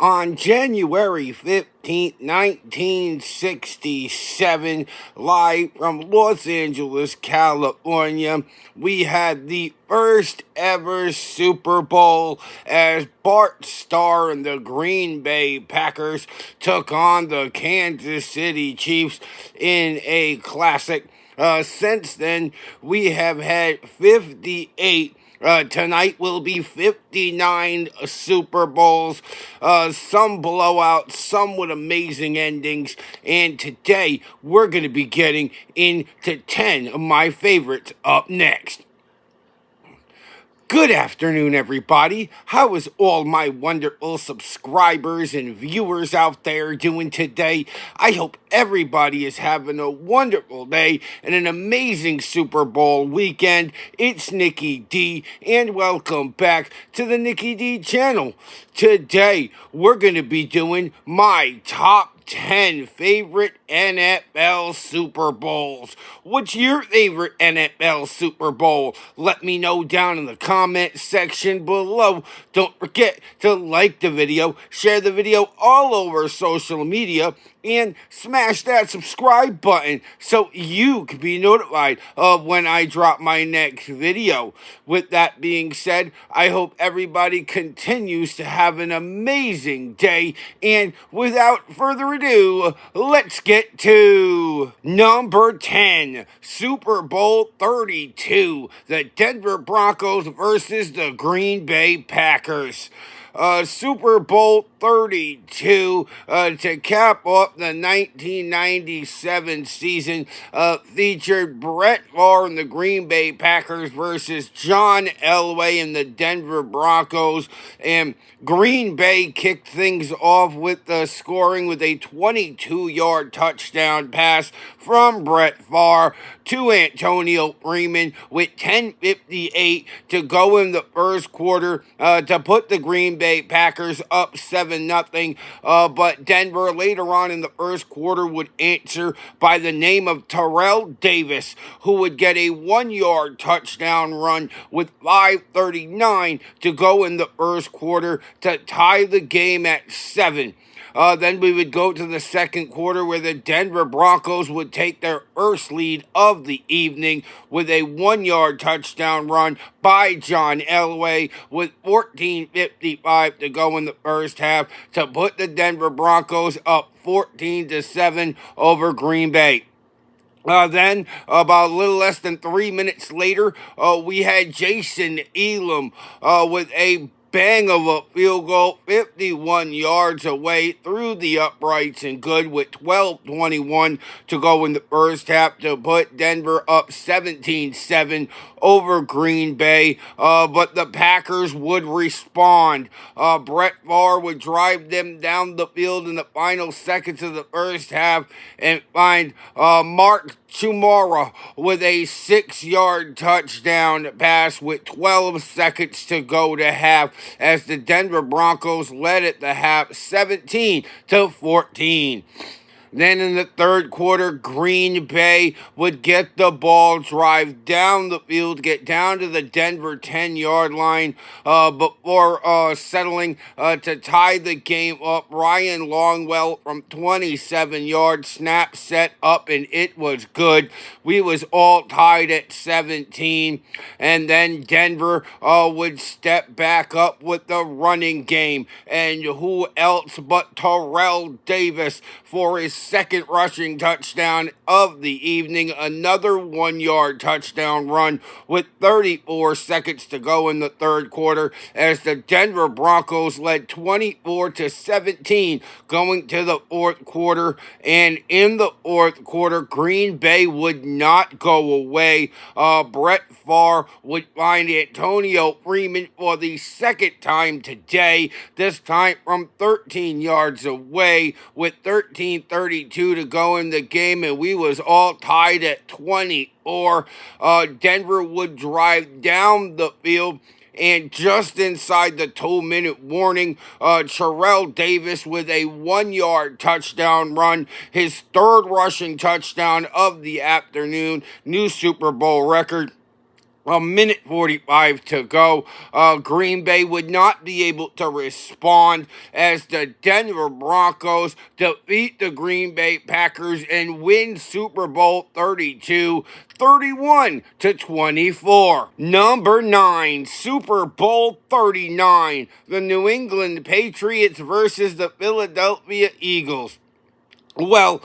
On January 15th, 1967, live from Los Angeles, California, we had the first ever Super Bowl as Bart Starr and the Green Bay Packers took on the Kansas City Chiefs in a classic. Since then, we have had 58. Tonight will be 59 Super Bowls, some blowouts, some with amazing endings, and today we're going to be getting into 10 of my favorites up next. Good afternoon, everybody. How is all my wonderful subscribers and viewers out there doing today? I hope everybody is having a wonderful day and an amazing Super Bowl weekend. It's Nicky D, and welcome back to the Nicky D channel. Today, we're going to be doing my top 10 favorite NFL Super Bowls. What's your favorite NFL Super Bowl? Let me know down in the comment section below. Don't forget to like the video, share the video all over social media, and smash that subscribe button so you can be notified of when I drop my next video. With that being said, I hope everybody continues to have an amazing day, and without further ado, let's get to number 10, Super Bowl 32, the Denver Broncos versus the Green Bay Packers. Super Bowl 32 to cap off the 1997 season featured Brett Favre and the Green Bay Packers versus John Elway and the Denver Broncos, and Green Bay kicked things off with the scoring with a 22-yard touchdown pass from Brett Favre to Antonio Freeman with 10:58 to go in the first quarter to put the Green Bay Packers up 7-0. But Denver later on in the first quarter would answer by the name of Terrell Davis, who would get a 1-yard touchdown run with 5:39 to go in the first quarter to tie the game at 7. Then we would go to the second quarter where the Denver Broncos would take their first lead of the evening with a 1-yard touchdown run by John Elway with 14:55 to go in the first half to put the Denver Broncos up 14-7 over Green Bay. Then, about a little less than 3 minutes later, we had Jason Elam with a bang of a field goal 51 yards away through the uprights and good with 12:21 to go in the first half to put Denver up 17-7 over Green Bay. But the Packers would respond. Brett Favre would drive them down the field in the final seconds of the first half and find Mark Chmura with a 6-yard touchdown pass with 12 seconds to go to half as the Denver Broncos led at the half 17-14. Then in the third quarter, Green Bay would get the ball, drive down the field, get down to the Denver 10-yard line before settling to tie the game up. Ryan Longwell from 27 yards, snap set up, and it was good. We was all tied at 17, and then Denver would step back up with the running game, and who else but Terrell Davis for his second rushing touchdown of the evening, another 1-yard touchdown run with 34 seconds to go in the third quarter as the Denver Broncos led 24-17 going to the fourth quarter. And in the fourth quarter, Green Bay would not go away. Brett Favre would find Antonio Freeman for the second time today, this time from 13 yards away with 13:32 to go in the game, and we was all tied at 24. Denver would drive down the field, and just inside the 2-minute warning, Terrell Davis with a 1-yard touchdown run, his third rushing touchdown of the afternoon, new Super Bowl record. a minute 45 to go. Green Bay would not be able to respond as the Denver Broncos defeat the Green Bay Packers and win Super Bowl 32. 31 to 24. Number 9, Super Bowl 39. The New England Patriots versus the Philadelphia Eagles. Well,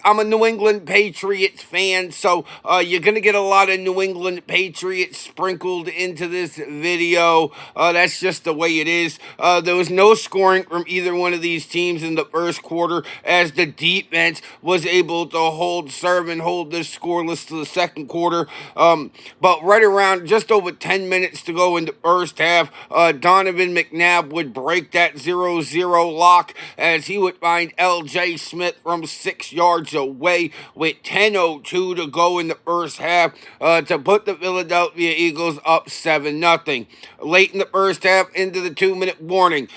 I'm a New England Patriots fan, so you're going to get a lot of New England Patriots sprinkled into this video. That's just the way it is. There was no scoring from either one of these teams in the first quarter as the defense was able to serve and hold this scoreless to the second quarter. But right around just over 10 minutes to go in the first half, Donovan McNabb would break that 0-0 lock as he would find L.J. Smith from 6 yards away with 10:02 to go in the first half to put the Philadelphia Eagles up 7-0. Late in the first half, into the 2-minute warning,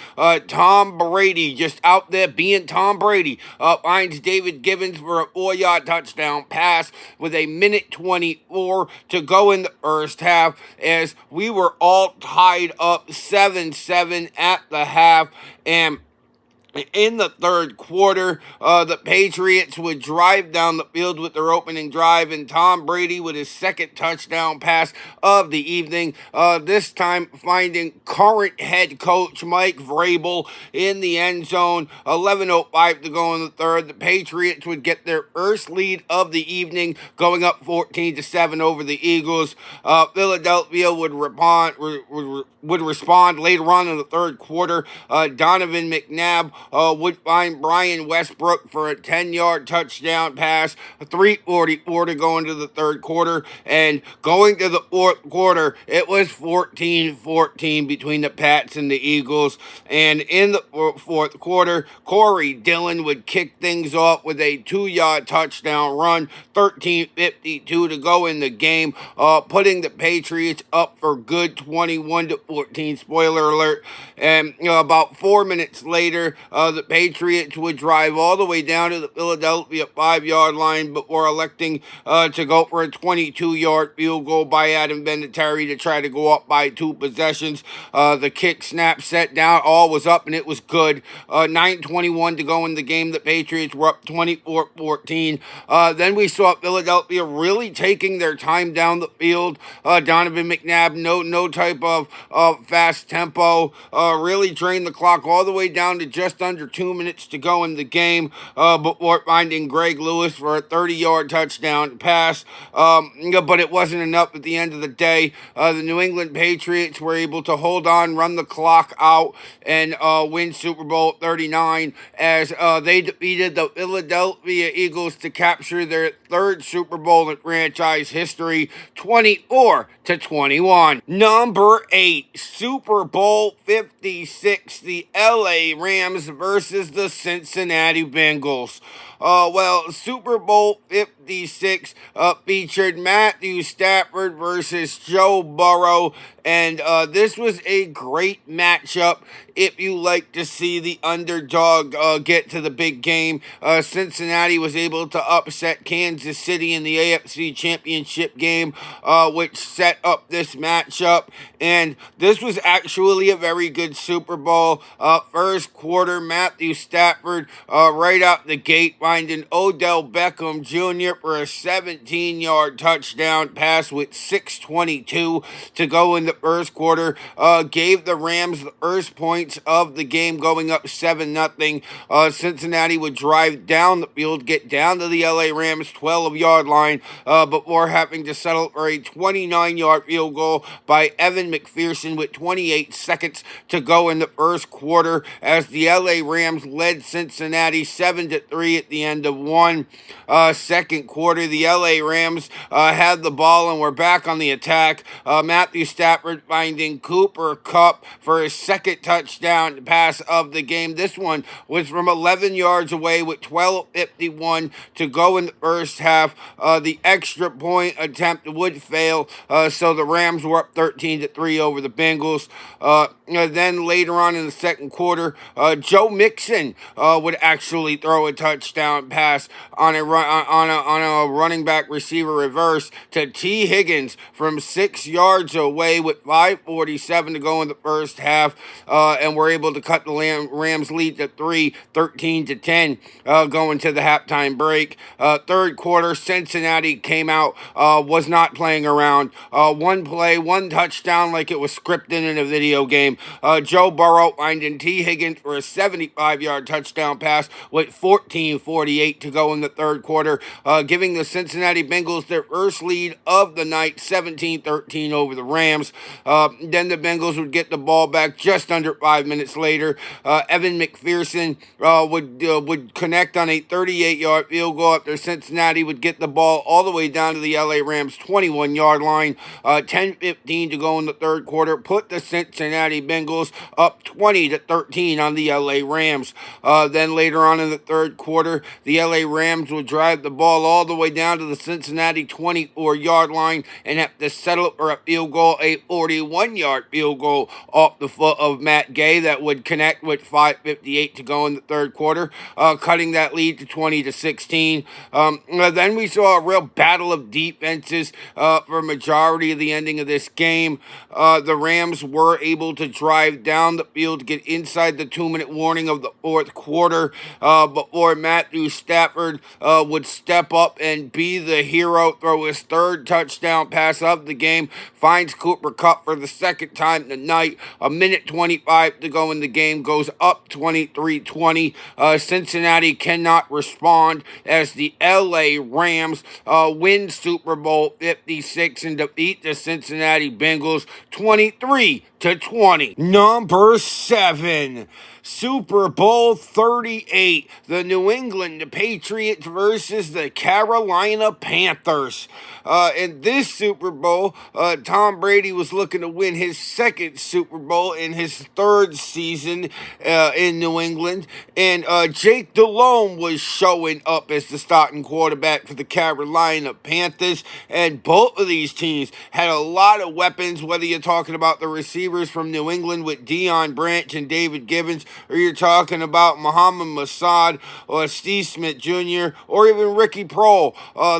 Tom Brady, just out there being Tom Brady, finds David Gibbons for a 4-yard touchdown pass with a minute 24 to go in the first half as we were all tied up 7-7 at the half. And in the third quarter, the Patriots would drive down the field with their opening drive, and Tom Brady with his second touchdown pass of the evening, this time finding current head coach Mike Vrabel in the end zone. 11:05 to go in the third. The Patriots would get their first lead of the evening, going up 14-7 over the Eagles. Philadelphia would respond later on in the third quarter. Donovan McNabb would find Brian Westbrook for a 10-yard touchdown pass. 3:44 to go into the third quarter. And going to the fourth quarter, it was 14-14 between the Pats and the Eagles. And in the fourth quarter, Corey Dillon would kick things off with a 2-yard touchdown run. 13:52 to go in the game, putting the Patriots up for good 21-14. Spoiler alert. And about 4 minutes later, the Patriots would drive all the way down to the Philadelphia 5-yard line before electing to go for a 22-yard field goal by Adam Vinatieri to try to go up by 2 possessions. The kick, snap, set down, all was up and it was good. 9:21 to go in the game. The Patriots were up 24-14. Then we saw Philadelphia really taking their time down the field. Donovan McNabb, no type of fast tempo, really drained the clock all the way down to just under 2 minutes to go in the game before finding Greg Lewis for a 30-yard touchdown pass. But it wasn't enough at the end of the day. The New England Patriots were able to hold on, run the clock out, and win Super Bowl 39 as they defeated the Philadelphia Eagles to capture their third Super Bowl in franchise history, 24-21. Number 8, Super Bowl 56, the LA Rams versus the Cincinnati Bengals. Super Bowl 56 featured Matthew Stafford versus Joe Burrow, and this was a great matchup if you like to see the underdog get to the big game. Cincinnati was able to upset Kansas City in the AFC Championship game, which set up this matchup, and this was actually a very good Super Bowl. First quarter, Matthew Stafford right out the gate finding Odell Beckham Jr. for a 17-yard touchdown pass with 6:22 to go in the first quarter. Gave the Rams the first points of the game, going up 7-0. Cincinnati would drive down the field, get down to the LA Rams 12-yard line before having to settle for a 29-yard field goal by Evan McPherson with 28 seconds to go in the first quarter as the LA Rams led Cincinnati 7-3 at the end of one. Second quarter, the LA Rams had the ball and were back on the attack. Matthew Stafford finding Cooper Kupp for his second touchdown pass of the game. This one was from 11 yards away with 12:51 to go in the first half. The extra point attempt would fail, so the Rams were up 13-3 over the Bengals. Then later on in the second quarter, Joe Joe Mixon would actually throw a touchdown pass on a running back receiver reverse to T. Higgins from 6 yards away with 5:47 to go in the first half, and we're able to cut the Rams lead to 13-10 going to the halftime break. Third quarter, Cincinnati came out, was not playing around. One play, one touchdown like it was scripted in a video game. Joe Burrow finding T. Higgins for a 75-yard touchdown pass with 14:48 to go in the third quarter, giving the Cincinnati Bengals their first lead of the night, 17-13 over the Rams. Then the Bengals would get the ball back just under 5 minutes later. Evan McPherson would connect on a 38-yard field goal after Cincinnati would get the ball all the way down to the LA Rams 21-yard line. 10:15 to go in the third quarter, put the Cincinnati Bengals up 20-13 on the LA Rams. Then later on in the third quarter, the LA Rams would drive the ball all the way down to the Cincinnati 24-yard line and have to settle for a field goal, a 41-yard field goal off the foot of Matt Gay that would connect with 5:58 to go in the third quarter, cutting that lead to 20-16. Then we saw a real battle of defenses for a majority of the ending of this game. The Rams were able to drive down the field to get inside the 2-minute warning of the fourth quarter before Matthew Stafford would step up and be the hero, throw his third touchdown pass of the game, finds Cooper Kupp for the second time tonight. A minute 25 to go in the game, goes up 23-20. Cincinnati cannot respond as the LA Rams win Super Bowl 56 and defeat the Cincinnati Bengals 23-20. Number 7, Super Bowl 38, the New England Patriots versus the Carolina Panthers. In this Super Bowl, Tom Brady was looking to win his second Super Bowl in his third season in New England, and Jake Delhomme was showing up as the starting quarterback for the Carolina Panthers, and both of these teams had a lot of weapons, whether you're talking about the receivers from New England with Deion Branch and David Gibbons, or you're talking about Muhammad Masad or Steve Smith Jr., or even Ricky Prohl.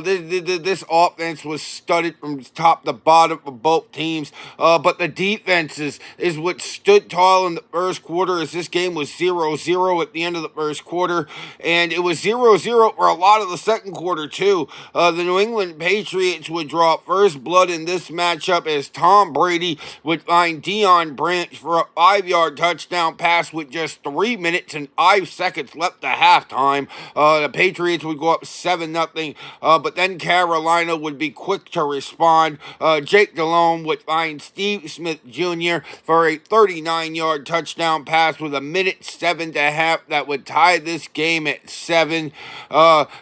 This offense was studded from top to bottom for both teams, but the defenses is what stood tall in the first quarter, as this game was 0-0 at the end of the first quarter, and it was 0-0 for a lot of the second quarter too. The New England Patriots would draw first blood in this matchup as Tom Brady would find Deion Branch for a 5-yard touchdown pass with just 3 minutes and 5 seconds left at halftime. The Patriots would go up 7-0, but then Carolina would be quick to respond. Jake Delhomme would find Steve Smith Jr. for a 39-yard touchdown pass with 1:07 to half that would tie this game at 7.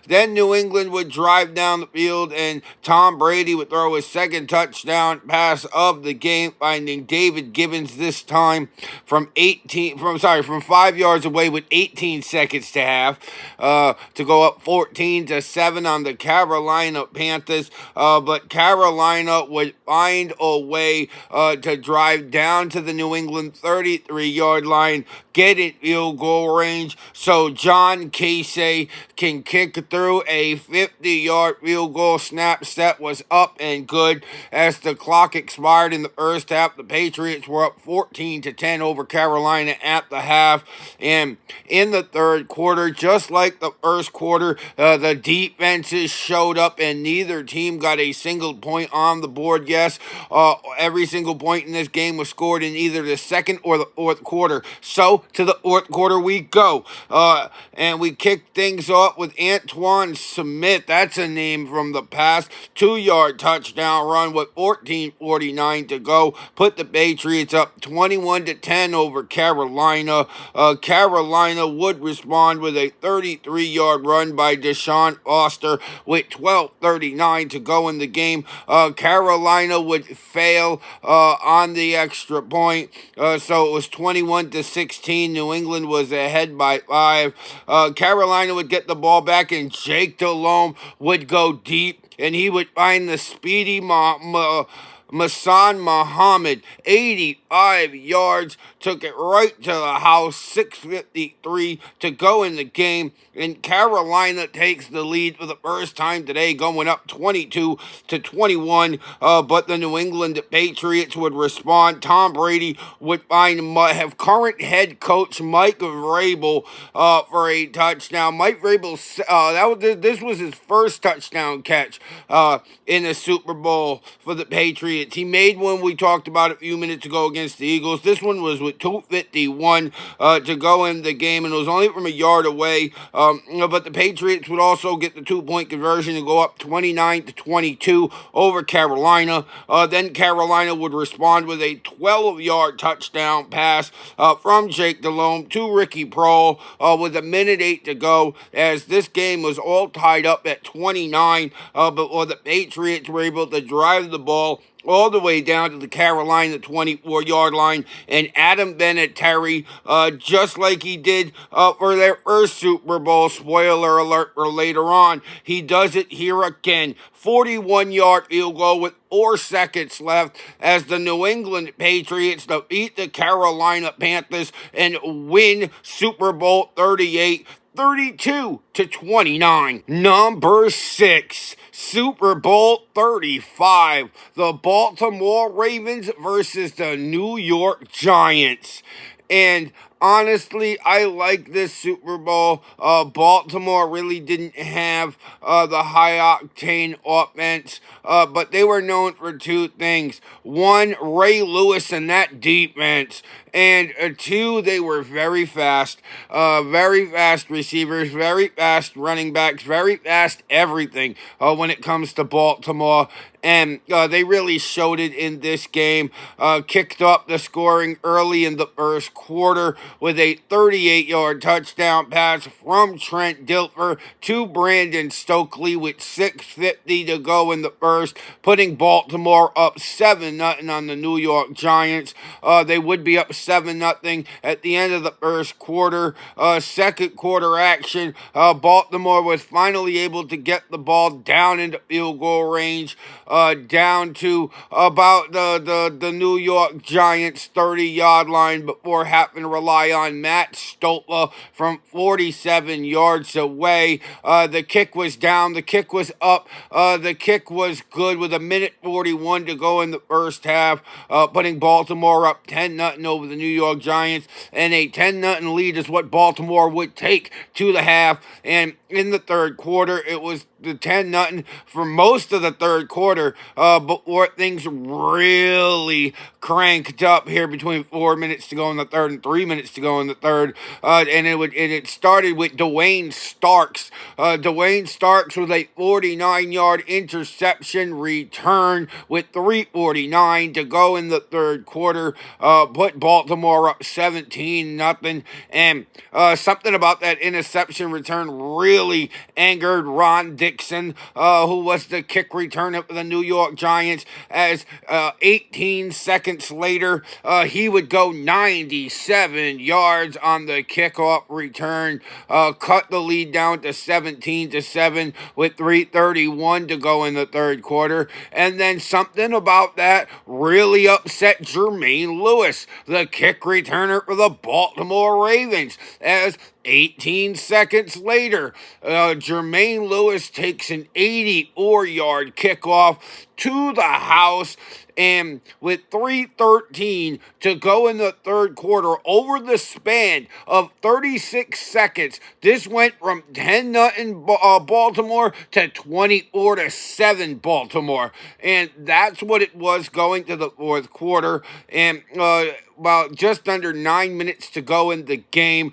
Then New England would drive down the field and Tom Brady would throw his second touchdown pass of the game, finding David Gibbons this time from 5 yards away with 18 seconds to half to go up 14-7 on the Carolina Panthers. But Carolina would find a way to drive down to the New England 33-yard line, get in field goal range, so John Casey can kick through a 50-yard field goal. Snap set was up and good. As the clock expired in the first half, the Patriots were up 14-10 over Carolina at the half. And in the third quarter, just like the first quarter, the defenses showed up and neither team got a single point on the board. Yes, every single point in this game was scored in either the second or the fourth quarter. So to the fourth quarter we go. And we kick things off with Antoine Smith. That's a name from the past. 2-yard touchdown run with 14:49 to go. Put the Patriots up 21-10 over Carolina. Carolina would respond with a 33-yard run by Deshaun Foster with 12:39 to go in the game. Carolina would fail on the extra point. So it was 21-16. New England was ahead by 5. Carolina would get the ball back and Jake Delhomme would go deep and he would find the speedy Masan Muhammad, 85 yards, took it right to the house, 6:53 to go in the game, and Carolina takes the lead for the first time today, going up 22-21, but the New England Patriots would respond. Tom Brady would have current head coach Mike Vrabel for a touchdown. Mike Vrabel, this was his first touchdown catch in the Super Bowl for the Patriots. He made one we talked about a few minutes ago against the Eagles. This one was with 2:51 to go in the game, and it was only from a yard away. But the Patriots would also get the 2-point conversion and go up 29-22 over Carolina. Then Carolina would respond with a 12-yard touchdown pass from Jake Delhomme to Ricky Proehl with 1:08 to go, as this game was all tied up at 29, but the Patriots were able to drive the ball all the way down to the Carolina 24-yard line, and Adam Vinatieri, just like he did for their first Super Bowl, spoiler alert for later on, he does it here again. 41-yard field goal with 4 seconds left as the New England Patriots defeat the Carolina Panthers and win Super Bowl 38. 32-29. Number 6, Super Bowl 35. The Baltimore Ravens versus the New York Giants. And honestly, I like this Super Bowl. Baltimore really didn't have the high-octane offense, but they were known for two things. One, Ray Lewis and that defense. And two, they were very fast receivers, very fast running backs, very fast everything when it comes to Baltimore. And they really showed it in this game. Kicked up the scoring early in the first quarter with a 38-yard touchdown pass from Trent Dilfer to Brandon Stokely with 6:50 to go in the first, putting Baltimore up 7-0 on the New York Giants. They would be up 7-0 at the end of the first quarter. Second quarter action, Baltimore was finally able to get the ball down into field goal range, down to about the New York Giants 30-yard line before having to rely on Matt Stolpa from 47 yards away. The kick was down, the kick was up, the kick was good with 1:41 to go in the first half, putting Baltimore up 10-0 over the New York Giants, and a 10-0 lead is what Baltimore would take to the half. And in the third quarter, it was the 10-0 for most of the third quarter, before things really cranked up here between 4 minutes to go in the third and 3 minutes to go in the third. And it started with Dwayne Starks. Dwayne Starks with a 49-yard interception return with 3:49 to go in the third quarter, put Baltimore up 17-0. And something about that interception return really angered Ron Dixon, who was the kick returner for the New York Giants, as 18 seconds later, he would go 97 yards on the kickoff return, cut the lead down to 17-7 with 3:31 to go in the third quarter. And then something about that really upset Jermaine Lewis, the kick returner for the Baltimore Ravens, as 18 seconds later, Jermaine Lewis takes an 84-yard kickoff to the house, and with 3:13 to go in the third quarter, over the span of 36 seconds, this went from 10-0 Baltimore to 24-7 Baltimore. And that's what it was going to the fourth quarter. And about just under 9 minutes to go in the game,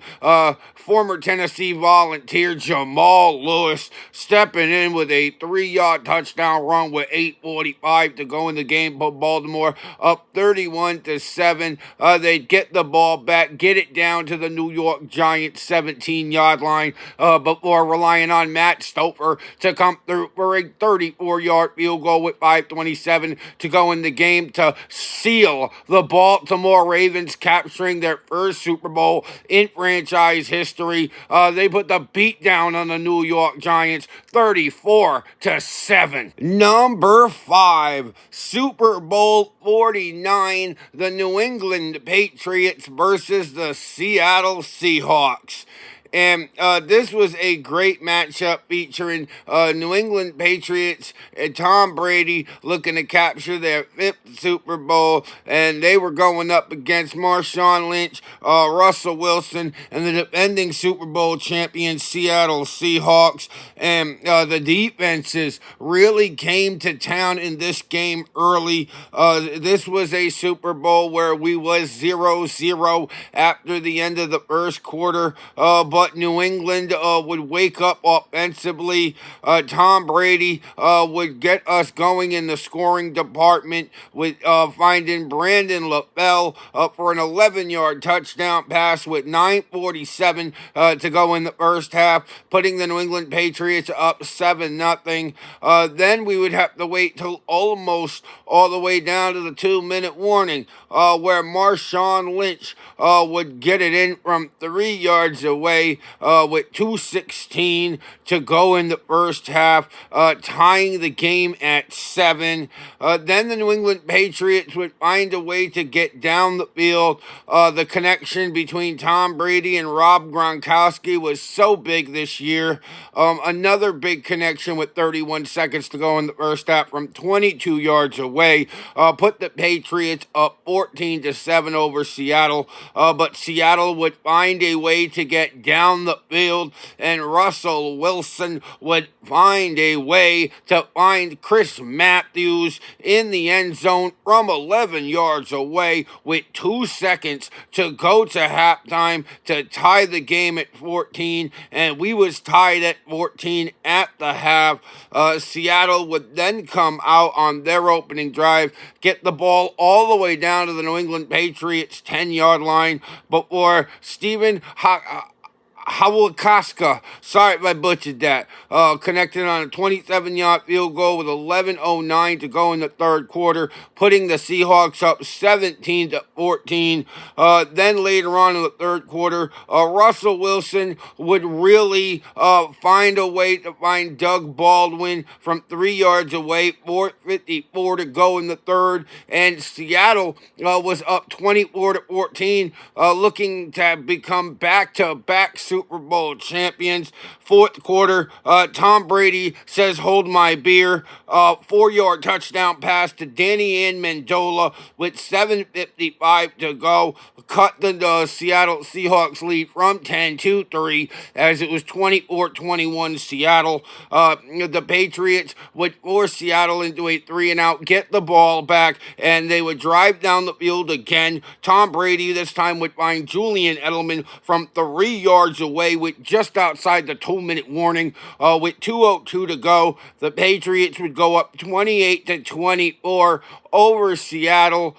former Tennessee Volunteer Jamal Lewis stepping in with a 3-yard touchdown run with 8:45 to go in the game, but Baltimore up 31-7. They'd get the ball back, get it down to the New York Giants 17-yard line, before relying on Matt Stolper to come through for a 34-yard field goal with 5:27 to go in the game to seal the Baltimore Ravens capturing their first Super Bowl in franchise history. They put the beat down on the New York Giants 34-7. Number 5, Super Bowl 49, the New England Patriots versus the Seattle Seahawks. And this was a great matchup featuring New England Patriots and Tom Brady looking to capture their 5th Super Bowl. And they were going up against Marshawn Lynch, Russell Wilson, and the defending Super Bowl champion Seattle Seahawks. And the defenses really came to town in this game early. This was a Super Bowl where we was 0-0 after the end of the first quarter. But New England would wake up offensively. Tom Brady would get us going in the scoring department with finding Brandon LaFell for an 11-yard touchdown pass with 9:47 to go in the first half, putting the New England Patriots up 7-0. Then we would have to wait till almost all the way down to the 2-minute warning where Marshawn Lynch would get it in from 3 yards away with 2:16 to go in the first half, tying the game at 7. Then the New England Patriots would find a way to get down the field. The connection between Tom Brady and Rob Gronkowski was so big this year. Another big connection with 31 seconds to go in the first half from 22 yards away put the Patriots up 14-7 over Seattle. But Seattle would find a way to get down the field, and Russell Wilson would find a way to find Chris Matthews in the end zone from 11 yards away with 2 seconds to go to halftime to tie the game at 14, and we was tied at 14 at the half. Seattle would then come out on their opening drive, get the ball all the way down to the New England Patriots 10-yard line before Stephen Hawakaska, sorry if I butchered that, connected on a 27-yard field goal with 11:09 to go in the third quarter, putting the Seahawks up 17-14. Then later on in the third quarter, Russell Wilson would really find a way to find Doug Baldwin from 3 yards away, 4:54 to go in the third, and Seattle was up 24-14, looking to become back-to-back Super Bowl champions. Fourth quarter, Tom Brady says, "Hold my beer." 4-yard touchdown pass to Danny Amendola with 7:55 to go. Cut the Seattle Seahawks lead from 10-3 as it was 24-21 Seattle. The Patriots would force Seattle into a 3-and-out, get the ball back, and they would drive down the field again. Tom Brady this time would find Julian Edelman from 3 yards away with just outside the 2-minute warning. With 2:02 to go, the Patriots would go up 28-24 over Seattle.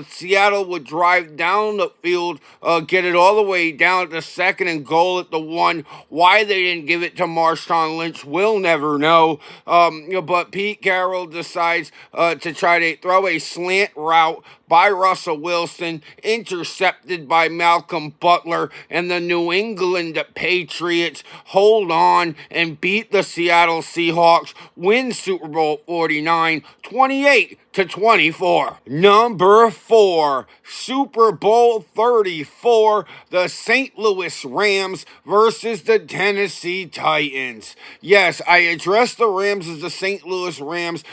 Seattle would drive down the field, get it all the way down to 2nd and goal at the 1. Why they didn't give it to Marshawn Lynch, we'll never know. But Pete Carroll decides to try to throw a slant route by Russell Wilson, intercepted by Malcolm Butler, and the New England Patriots hold on and beat the Seattle Seahawks, win Super Bowl 49, 28-24. Number 4, Super Bowl 34, the St. Louis Rams versus the Tennessee Titans. Yes, I address the Rams as the St. Louis Rams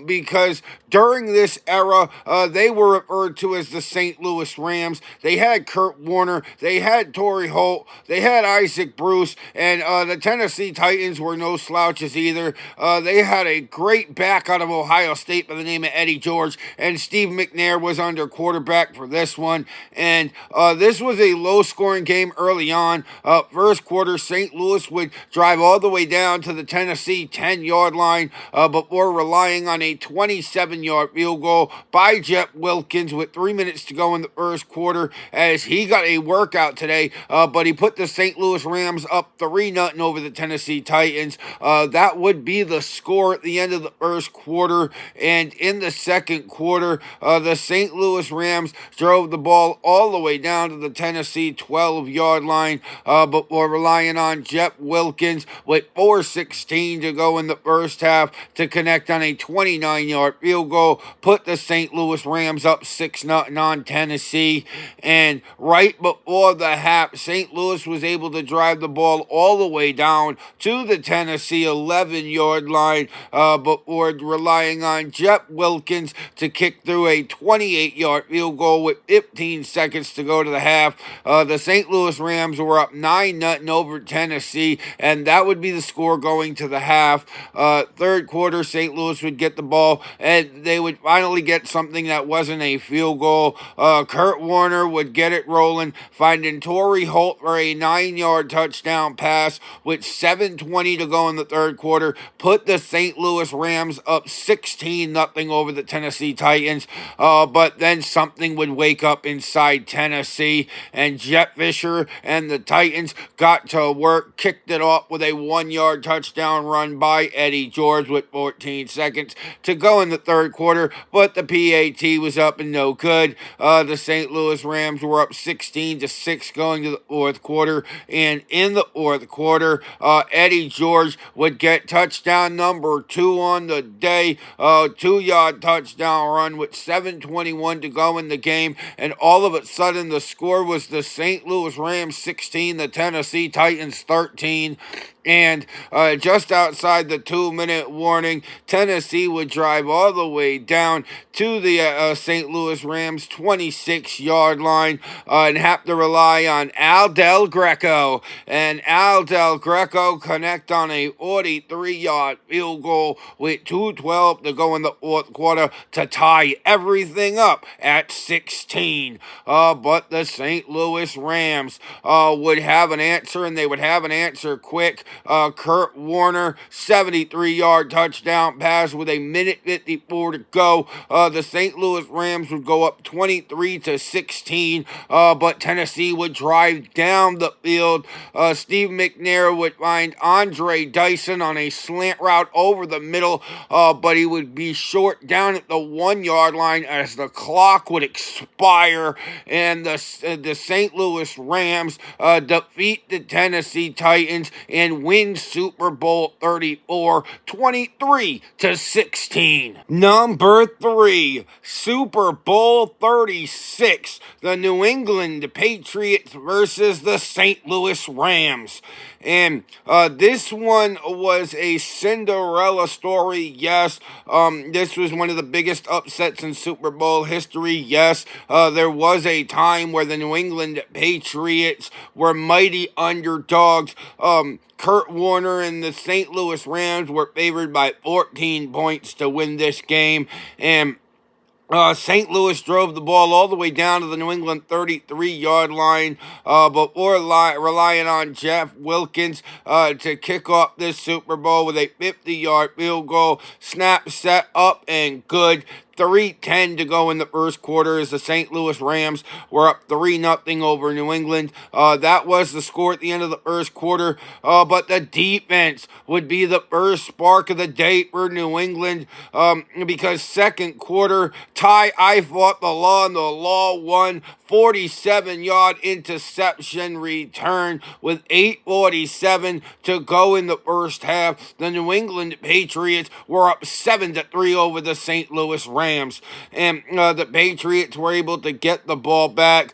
because during this era, they were referred to as the St. Louis Rams. They had Kurt Warner, they had Torrey Holt, they had Isaac Bruce, and the Tennessee Titans were no slouches either. They had a great back out of Ohio State by the name of Eddie George, and Steve McNair was under quarterback for this one. And this was a low-scoring game early on. First quarter, St. Louis would drive all the way down to the Tennessee 10-yard line before relying on a 27-yard field goal by Jeff Wilson Wilkins with 3 minutes to go in the first quarter as he got a workout today, but he put the St. Louis Rams up 3-0 over the Tennessee Titans. That would be the score at the end of the first quarter. And in the second quarter, the St. Louis Rams drove the ball all the way down to the Tennessee 12-yard line, but were relying on Jeff Wilkins with 4:16 to go in the first half to connect on a 29-yard field goal, put the St. Louis Rams up 6-0 on Tennessee. And right before the half, St. Louis was able to drive the ball all the way down to the Tennessee 11-yard line, but were relying on Jeff Wilkins to kick through a 28-yard field goal with 15 seconds to go to the half. The St. Louis Rams were up 9-0 over Tennessee, and that would be the score going to the half. Third quarter, St. Louis would get the ball, and they would finally get something that wasn't a field goal. Kurt Warner would get it rolling, finding Torrey Holt for a 9-yard touchdown pass with 7:20 to go in the third quarter, put the St. Louis Rams up 16-0 over the Tennessee Titans. But then something would wake up inside Tennessee, and Jeff Fisher and the Titans got to work, kicked it off with a 1-yard touchdown run by Eddie George with 14 seconds to go in the third quarter, but the PAT was up and no good. The St. Louis Rams were up 16-6 going to the fourth quarter, and in the fourth quarter, Eddie George would get touchdown number 2 on the day, 2-yard touchdown run with 7:21 to go in the game, and all of a sudden the score was the St. Louis Rams 16, the Tennessee Titans 13. And just outside the 2-minute warning, Tennessee would drive all the way down to the St. Louis Rams 26-yard line and have to rely on Al Del Greco. And Al Del Greco connect on a 43-yard field goal with 2:12 to go in the fourth quarter to tie everything up at 16. But the St. Louis Rams would have an answer, and they would have an answer quick. Kurt Warner, 73-yard touchdown pass with a minute 54 to go. The St. Louis Rams would go up 23-16, but Tennessee would drive down the field. Steve McNair would find Andre Dyson on a slant route over the middle, but he would be short down at the 1-yard line as the clock would expire, and the St. Louis Rams defeat the Tennessee Titans and win Super Bowl 34, 23-16. Number 3, Super Bowl 36, the New England Patriots versus the St. Louis Rams. And this one was a Cinderella story, yes. This was one of the biggest upsets in Super Bowl history, yes. There was a time where the New England Patriots were mighty underdogs. Kurt Warner and the St. Louis Rams were favored by 14 points to win this game, and St. Louis drove the ball all the way down to the New England 33-yard line, but were relying on Jeff Wilkins to kick off this Super Bowl with a 50-yard field goal. Snap, set, up, and good. 3:10 to go in the first quarter as the St. Louis Rams were up 3-0 over New England. That was the score at the end of the first quarter, but the defense would be the first spark of the day for New England, because second quarter, I fought the law and the law won. 47-yard interception return with 8:47 to go in the first half. The New England Patriots were up 7-3 over the St. Louis Rams, and the Patriots were able to get the ball back.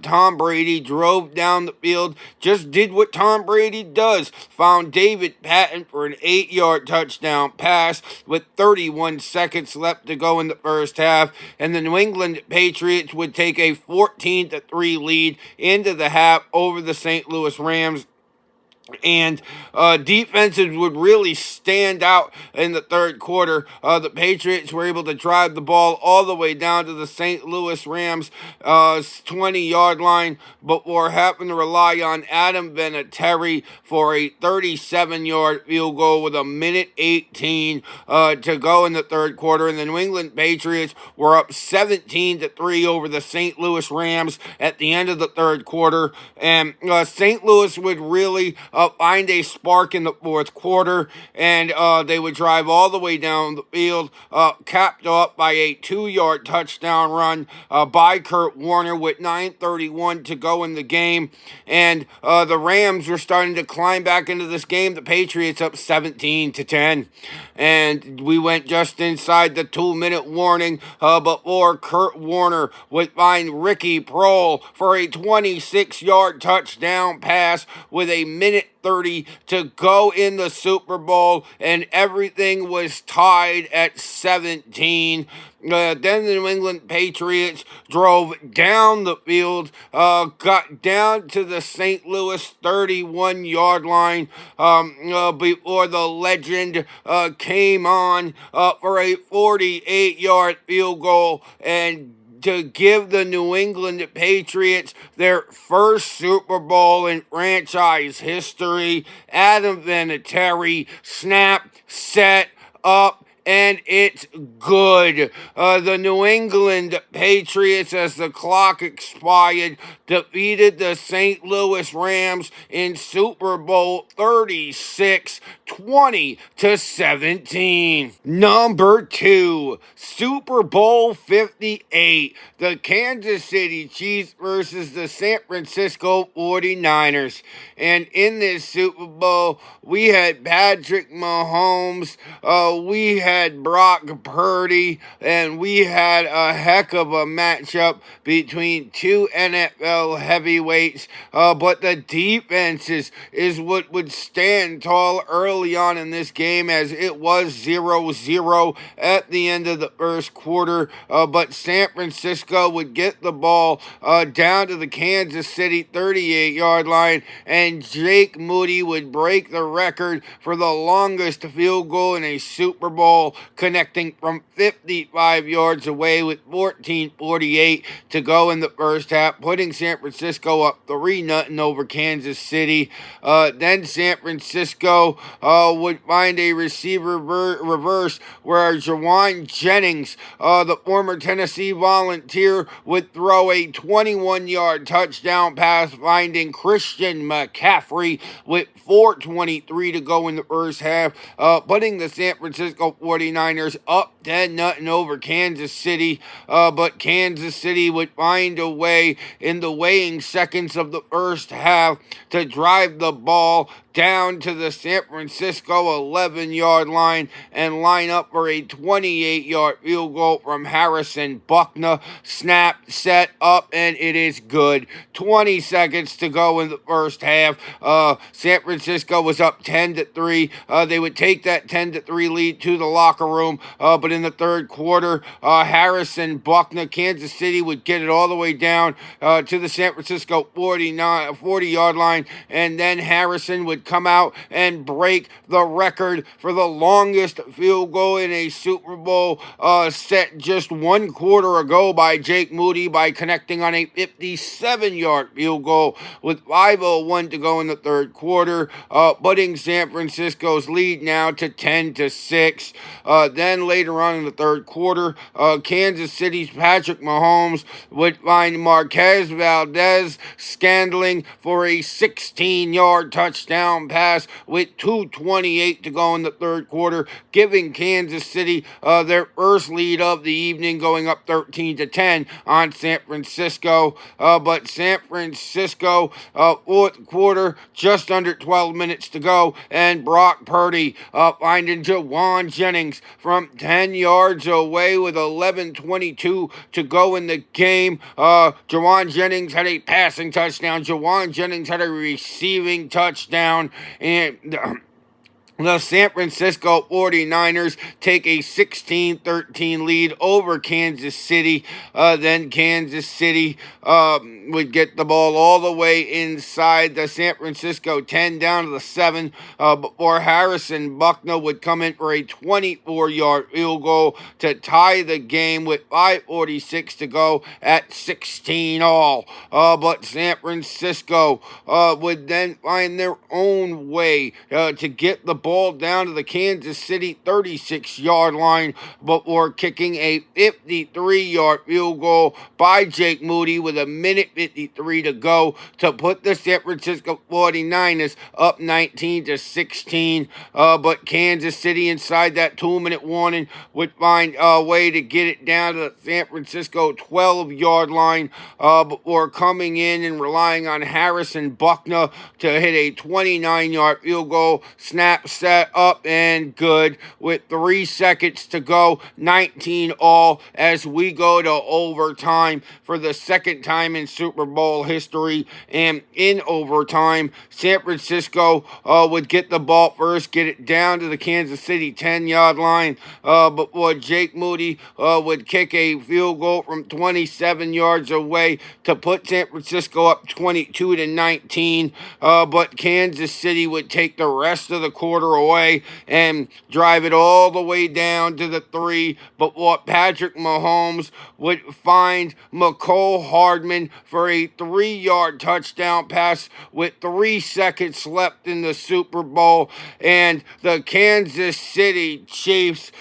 Tom Brady drove down the field, just did what Tom Brady does, found David Patton for an 8-yard touchdown pass with 31 seconds left to go in the first half, and the New England Patriots would take a 14-3 lead into the half over the St. Louis Rams. and defenses would really stand out in the third quarter. The Patriots were able to drive the ball all the way down to the St. Louis Rams 20-yard line, but were having to rely on Adam Vinatieri for a 37-yard field goal with a minute 18 to go in the third quarter. And the New England Patriots were up 17-3 over the St. Louis Rams at the end of the third quarter, and St. Louis would really find a spark in the fourth quarter, and they would drive all the way down the field, capped up by a 2-yard touchdown run by Kurt Warner with 9:31 to go in the game. And the Rams were starting to climb back into this game. The Patriots up 17-10, and we went just inside the 2-minute warning before Kurt Warner would find Ricky Proehl for a 26-yard touchdown pass with a minute 30 to go in the Super Bowl, and everything was tied at 17. Then the New England Patriots drove down the field, got down to the St. Louis 31-yard line before the legend came on for a 48-yard field goal, and to give the New England Patriots their first Super Bowl in franchise history. Adam Vinatieri, snap, set, up, and it's good. The New England Patriots, as the clock expired, defeated the St. Louis Rams in Super Bowl 36, 20-17. Number 2, Super Bowl 58, the Kansas City Chiefs versus the San Francisco 49ers. And in this Super Bowl, we had Patrick Mahomes, we had Brock Purdy, and we had a heck of a matchup between two NFL heavyweights, but the defenses is what would stand tall early on in this game, as it was 0-0 at the end of the first quarter, but San Francisco would get the ball down to the Kansas City 38-yard line, and Jake Moody would break the record for the longest field goal in a Super Bowl, connecting from 55 yards away with 14:48 to go in the first half, putting San Francisco up 3-0 over Kansas City. Then San Francisco would find a receiver reverse where Jauan Jennings, the former Tennessee Volunteer, would throw a 21-yard touchdown pass, finding Christian McCaffrey with 4:23 to go in the first half, putting the San Francisco 49ers up 10-0 over Kansas City, but Kansas City would find a way in the waning seconds of the first half to drive the ball down to the San Francisco 11-yard line and line up for a 28-yard field goal from Harrison Buckner. Snap, set, up, and it is good. 20 seconds to go in the first half. San Francisco was up 10-3. They would take that 10-3 lead to the locker room, but in the third quarter, Harrison Buckner, Kansas City would get it all the way down to the San Francisco 40-yard line, and then Harrison would come out and break the record for the longest field goal in a Super Bowl, set just 1 quarter ago by Jake Moody by connecting on a 57-yard field goal with 5:01 to go in the third quarter, putting San Francisco's lead now to 10-6. Then later on in the third quarter, Kansas City's Patrick Mahomes would find Marquez Valdez scandaling for a 16-yard touchdown pass with 2:28 to go in the third quarter, giving Kansas City their first lead of the evening, going up 13-10 on San Francisco. But San Francisco, fourth quarter, just under 12 minutes to go, and Brock Purdy finding Jauan Jennings from 10 yards away with 11:22 to go in the game. Jauan Jennings had a passing touchdown. Jauan Jennings had a receiving touchdown, and The San Francisco 49ers take a 16-13 lead over Kansas City. Then Kansas City would get the ball all the way inside the San Francisco 10 down to the 7 before Harrison Buckner would come in for a 24-yard field goal to tie the game with 5:46 to go at 16 all. But San Francisco would then find their own way to get the ball down to the Kansas City 36-yard line before kicking a 53-yard field goal by Jake Moody with 1:53 to go to put the San Francisco 49ers up 19-16. But Kansas City, inside that 2-minute warning, would find a way to get it down to the San Francisco 12-yard line before coming in and relying on Harrison Buckner to hit a 29-yard field goal. Snap, set up, and good with 3 seconds to go. 19 all as we go to overtime for the second time in Super Bowl history. And in overtime, San Francisco would get the ball first, get it down to the Kansas City 10-yard line before Jake Moody would kick a field goal from 27 yards away to put San Francisco up 22-19. But Kansas City would take the rest of the quarter away and drive it all the way down to the 3. But what Patrick Mahomes would find Mecole Hardman for a 3-yard touchdown pass with 3 seconds left in the Super Bowl. And the Kansas City Chiefs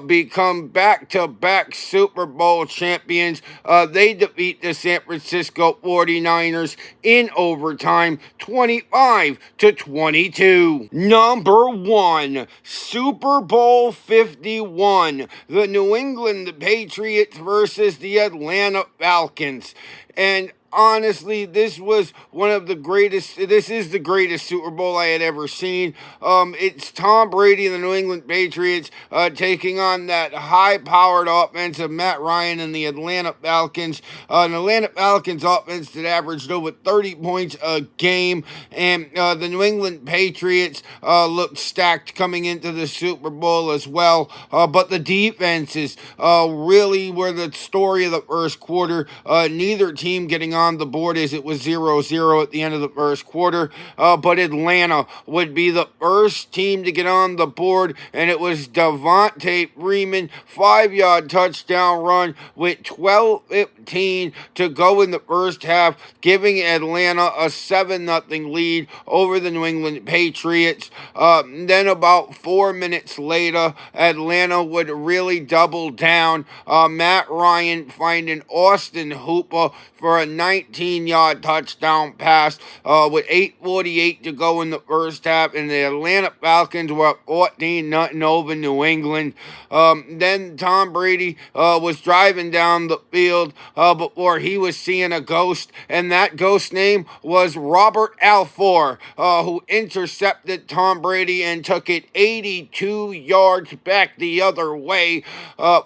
become back-to-back Super Bowl champions. They defeat the San Francisco 49ers in overtime, 25-22. Number 1, Super Bowl 51, the New England Patriots versus the Atlanta Falcons. And honestly, this was one of the greatest. This is the greatest Super Bowl I had ever seen. It's Tom Brady and the New England Patriots taking on that high-powered offense of Matt Ryan and the Atlanta Falcons. An Atlanta Falcons offense that averaged over 30 points a game, and the New England Patriots looked stacked coming into the Super Bowl as well. But the defenses really were the story of the first quarter. Neither team getting on the board as it was 0-0 at the end of the first quarter. But Atlanta would be the first team to get on the board, and it was Devontae Freeman, 5-yard touchdown run with 12:15 to go in the first half, giving Atlanta a 7-0 lead over the New England Patriots. Then about 4 minutes later, Atlanta would really double down. Matt Ryan finding Austin Hooper for a 19-yard touchdown pass with 8:48 to go in the first half, and the Atlanta Falcons were up 14-0 over New England. Then Tom Brady was driving down the field before he was seeing a ghost, and that ghost name was Robert Alford, who intercepted Tom Brady and took it 82 yards back the other way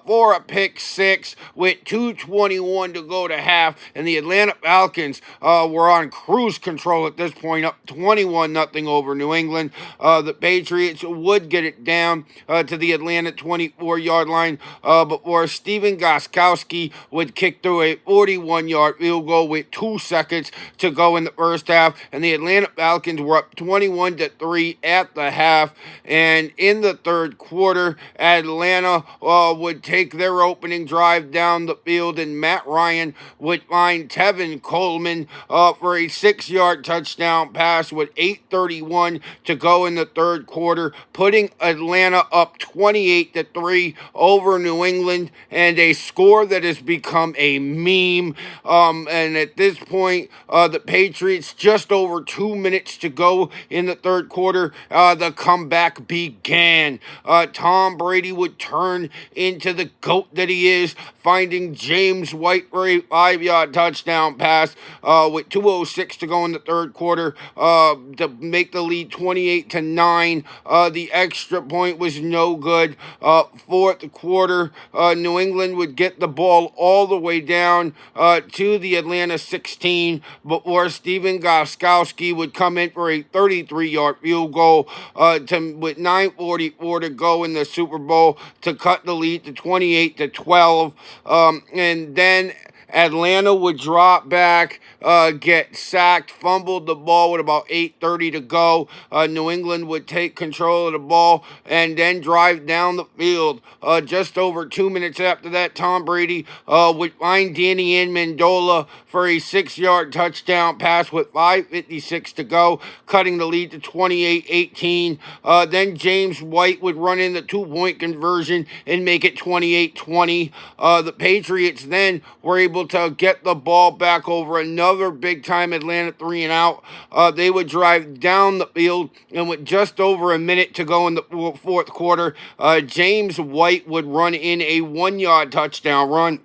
for a pick six with 2:21 to go to half, and the Atlanta Falcons were on cruise control at this point, up 21-0 over New England. The Patriots would get it down to the Atlanta 24-yard line before Stephen Gostkowski would kick through a 41-yard field goal with 2 seconds to go in the first half, and the Atlanta Falcons were up 21-3 at the half. And in the third quarter, Atlanta would take their opening drive down the field, and Matt Ryan would find Tevin Coleman for a 6-yard touchdown pass with 8:31 to go in the third quarter, putting Atlanta up 28-3 over New England, and a score that has become a meme. And at this point, the Patriots, just over 2 minutes to go in the third quarter, the comeback began. Tom Brady would turn into the GOAT that he is, finding James White for a 5-yard touchdown touchdown pass with 2:06 to go in the third quarter to make the lead 28-9. The extra point was no good. Fourth quarter, New England would get the ball all the way down to the Atlanta 16 before Stephen Gostkowski would come in for a 33-yard field goal with 9:44 to go in the Super Bowl to cut the lead to 28-12. And then Atlanta would drop back, get sacked, fumbled the ball with about 8:30 to go. New England would take control of the ball and then drive down the field. Just over 2 minutes after that, Tom Brady would find Danny Amendola for a 6-yard touchdown pass with 5:56 to go, cutting the lead to 28-18. Then James White would run in the 2-point conversion and make it 28-20. The Patriots then were able to get the ball back over another big-time Atlanta 3-and-out. They would drive down the field, and with just over a minute to go in the fourth quarter, James White would run in a 1-yard touchdown run.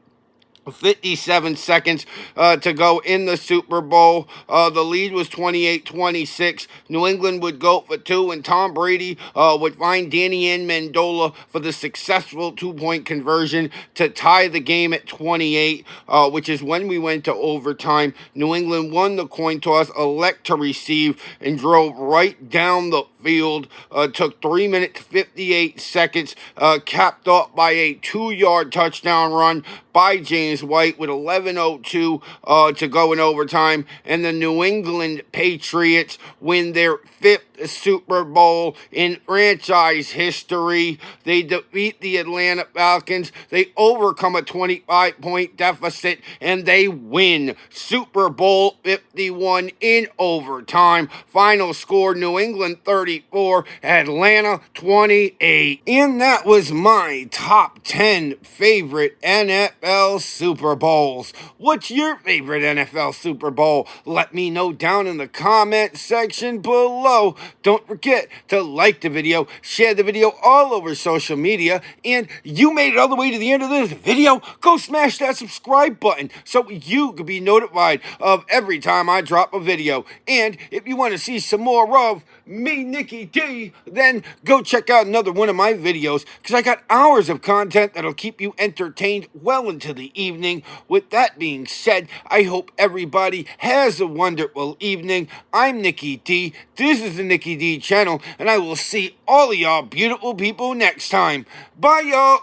57 seconds to go in the Super Bowl. The lead was 28-26. New England would go for 2, and Tom Brady would find Danny Amendola for the successful 2-point conversion to tie the game at 28, which is when we went to overtime. New England won the coin toss, elect to receive, and drove right down the field. Took 3 minutes 58 seconds, capped off by a 2-yard touchdown run by James White with 11:02 to go in overtime, and the New England Patriots win their 5th Super Bowl in franchise history. They defeat the Atlanta Falcons. They overcome a 25-point deficit, and they win Super Bowl 51 in overtime. Final score, New England 34, Atlanta 28. And that was my top 10 favorite NFL Super Bowls. What's your favorite NFL Super Bowl? Let me know down in the comment section below. Don't forget to like the video, share the video all over social media, and you made it all the way to the end of this video. Go smash that subscribe button so you can be notified of every time I drop a video. And if you want to see some more of me, Nicky D, then go check out another one of my videos, because I got hours of content that'll keep you entertained well into the evening. With that being said, I hope everybody has a wonderful evening. I'm Nicky D. This is the Nicky D channel, and I will see all of y'all beautiful people next time. Bye, y'all.